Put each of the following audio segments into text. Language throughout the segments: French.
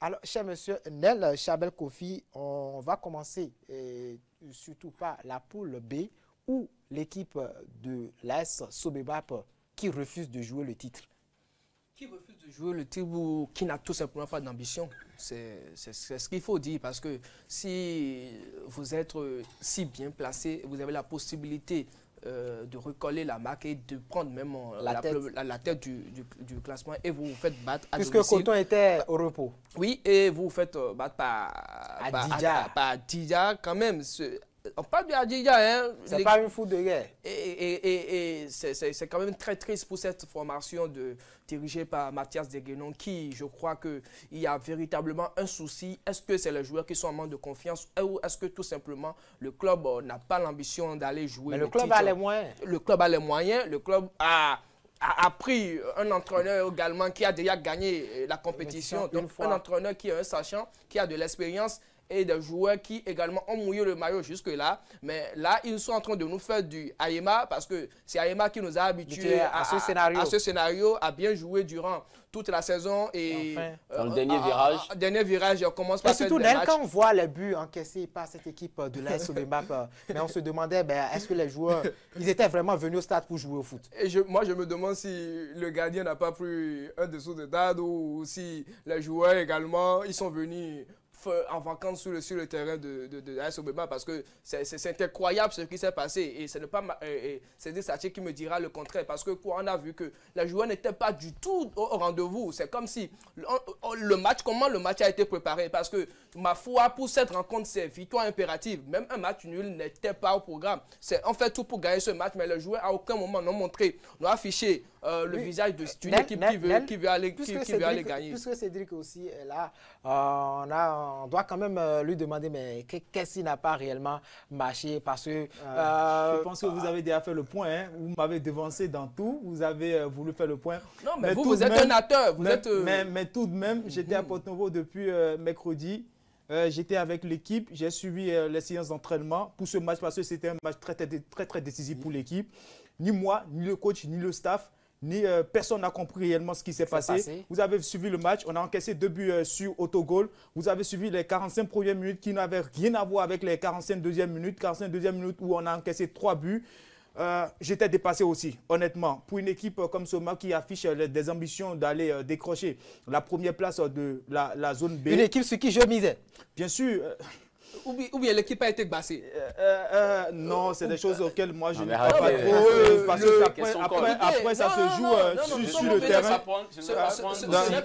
Alors, cher monsieur Nel Chabel Kofi, on va commencer surtout par la poule B où l'équipe de l'AS Sobebap qui refuse de jouer le titre. Qui refuse de jouer le titre ou qui n'a tout simplement pas d'ambition. C'est ce qu'il faut dire parce que si vous êtes si bien placé, vous avez la possibilité de recoller la marque et de prendre même la tête du classement et vous vous faites battre à puisque domicile. Coton était au repos. Oui, et vous vous faites battre par Didja quand même. On parle de Adidja, hein. C'est pas une foule de guerre. Et c'est quand même très triste pour cette formation dirigée par Mathias Deguenon qui, je crois qu'il y a véritablement un souci. Est-ce que c'est les joueurs qui sont en manque de confiance ou est-ce que tout simplement le club n'a pas l'ambition d'aller jouer le club titre? a les moyens. Le club a les moyens. Le club a pris un entraîneur également qui a déjà gagné la compétition. Donc un entraîneur qui est un sachant, qui a de l'expérience et des joueurs qui également ont mouillé le maillot jusque-là. Mais là, ils sont en train de nous faire du Ayema parce que c'est Ayema qui nous a habitués à ce scénario, à bien jouer durant toute la saison. Et dans le dernier virage. On commence par surtout, quand on voit les buts encaissés par cette équipe de l'AS Sobebap, mais on se demandait, est-ce que les joueurs, ils étaient vraiment venus au stade pour jouer au foot? Et moi, je me demande si le gardien n'a pas pris un dessous de stade ou si les joueurs également, ils sont venus en vacances sur le terrain de l'AS Sobebap parce que c'est incroyable ce qui s'est passé et ce n'est pas c'est Saché qui me dira le contraire parce que quoi, on a vu que les joueurs n'étaient pas du tout au rendez-vous. C'est comme si comment le match a été préparé parce que ma foi pour cette rencontre c'est victoire impérative. Même un match nul n'était pas au programme. On fait tout pour gagner ce match mais les joueurs à aucun moment n'ont montré, n'ont affiché le visage d'une équipe qui veut aller gagner. Puisque Cédric aussi est là, on doit quand même lui demander mais qu'est-ce qui n'a pas réellement marché parce que je pense que vous avez déjà fait le point, hein. Vous m'avez devancé dans tout, vous avez voulu faire le point. Non mais vous êtes un acteur, mais tout de même, j'étais à Porto-Novo depuis mercredi. J'étais avec l'équipe, j'ai suivi les séances d'entraînement pour ce match parce que c'était un match très décisif pour l'équipe. Ni moi, ni le coach, ni le staff, ni personne n'a compris réellement ce qui s'est passé. Vous avez suivi le match, on a encaissé 2 buts sur autogol. Vous avez suivi les 45 premières minutes qui n'avaient rien à voir avec les 45 deuxièmes minutes. 45 deuxièmes minutes où on a encaissé 3 buts. J'étais dépassé aussi, honnêtement. Pour une équipe comme Soma qui affiche des ambitions d'aller décrocher la première place de la zone B. Une équipe sur qui je misais. Bien sûr. Ou bien l'équipe a été bassée. Non, c'est des choses auxquelles moi je ne crois pas trop. Parce que après ça se joue sur le terrain.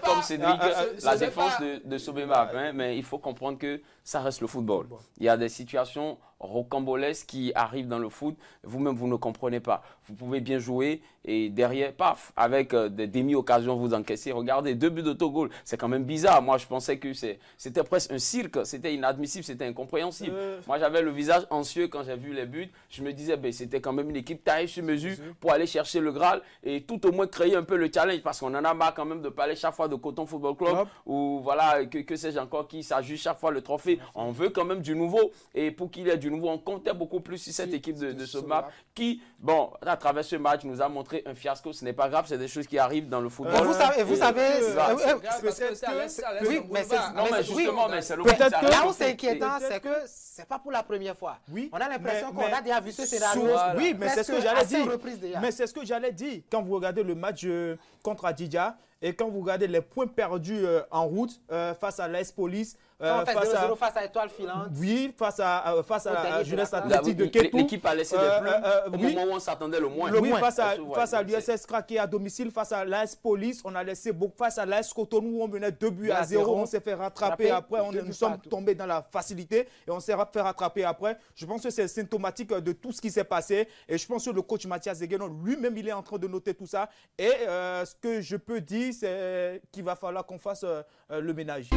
Comme Cédric, la défense de Sobebap, mais il faut comprendre que ça reste le football. Il y a des situations rocambolesques qui arrivent dans le foot. Vous-même, vous ne comprenez pas. Vous pouvez bien jouer et derrière, paf, avec des demi-occasions, vous encaissez. Regardez, 2 buts d'autogol, c'est quand même bizarre. Moi, je pensais que c'était presque un cirque. C'était inadmissible, c'était incompréhensible. Moi, j'avais le visage anxieux quand j'ai vu les buts. Je me disais, c'était quand même une équipe taillée sur mesure pour aller chercher le Graal et tout au moins créer un peu le challenge parce qu'on en a marre quand même de parler chaque fois de Coton Football Club ou voilà, que sais-je encore qui s'ajuste chaque fois le trophée. On veut quand même du nouveau et pour qu'il y ait du nouveau, on comptait beaucoup plus sur cette équipe de Sobebap qui, bon, à travers ce match, nous a montré un fiasco. Ce n'est pas grave, c'est des choses qui arrivent dans le football. Vous savez, oui, mais c'est le peut-être que là où c'est inquiétant, c'est que c'est pas pour la première fois. On a l'impression qu'on a déjà vu ce scénario. Oui, mais c'est ce que j'allais dire. Mais c'est ce que j'allais dire quand vous regardez le match contre Adidja et quand vous regardez les points perdus en route face à l'AS Police. Face à Étoile Filante. Oui, face à la jeunesse athlétique de Kétou. L'équipe a laissé des plumes au moment où on s'attendait le moins. Oui, face à l'USS Craqué à domicile, face à l'AS Police, on a laissé beaucoup. Face à l'AS Cotonou, où on menait 2 buts à 0. On s'est fait rattraper après. Nous sommes tombés dans la facilité et on s'est fait rattraper après. Je pense que c'est symptomatique de tout ce qui s'est passé. Et je pense que le coach Mathias Deguenon, lui-même, il est en train de noter tout ça. Et ce que je peux dire, c'est qu'il va falloir qu'on fasse le ménage.